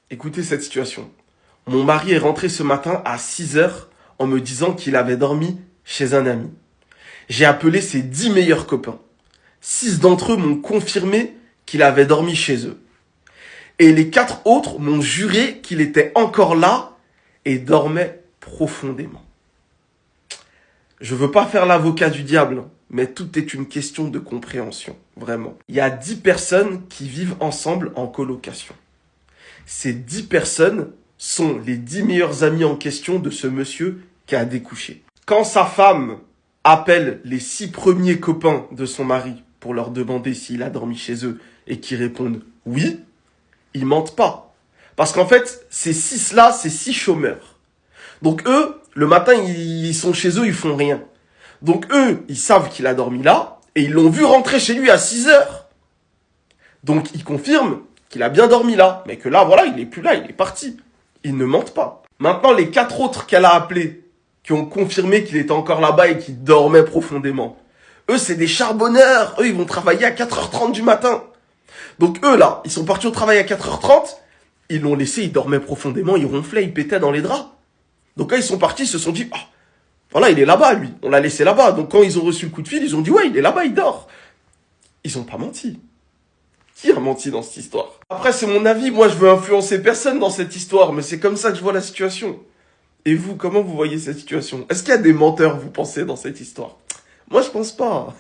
Écoutez cette situation. Mon mari est rentré ce matin à 6 heures en me disant qu'il avait dormi chez un ami. J'ai appelé ses 10 meilleurs copains. 6 d'entre eux m'ont confirmé qu'il avait dormi chez eux. Et les 4 autres m'ont juré qu'il était encore là et dormait profondément. Je veux pas faire l'avocat du diable, mais tout est une question de compréhension, vraiment. Il y a 10 personnes qui vivent ensemble en colocation. Ces 10 personnes sont les 10 meilleurs amis en question de ce monsieur qui a découché. Quand sa femme appelle les 6 premiers copains de son mari pour leur demander s'il a dormi chez eux et qu'ils répondent oui, ils mentent pas. Parce qu'en fait, ces 6-là, c'est 6 chômeurs. Donc eux, le matin, ils sont chez eux, ils font rien. Donc eux, ils savent qu'il a dormi là et ils l'ont vu rentrer chez lui à 6 heures. Donc ils confirment qu'il a bien dormi là, mais que là, voilà, il est plus là, il est parti. Ils ne mentent pas. Maintenant, les 4 autres qu'elle a appelés, qui ont confirmé qu'il était encore là-bas et qu'il dormait profondément, eux, c'est des charbonneurs. Eux, ils vont travailler à 4h30 du matin. Donc eux, là, ils sont partis au travail à 4h30, ils l'ont laissé, ils dormaient profondément, ils ronflaient, ils pétaient dans les draps. Donc là, ils sont partis, ils se sont dit, ah, voilà, il est là-bas, lui. On l'a laissé là-bas. Donc quand ils ont reçu le coup de fil, ils ont dit, ouais, il est là-bas, il dort. Ils ont pas menti. Qui a menti dans cette histoire? Après, c'est mon avis. Moi, je veux influencer personne dans cette histoire, mais c'est comme ça que je vois la situation. Et vous, comment vous voyez cette situation? Est-ce qu'il y a des menteurs, vous pensez, dans cette histoire? Moi, je pense pas.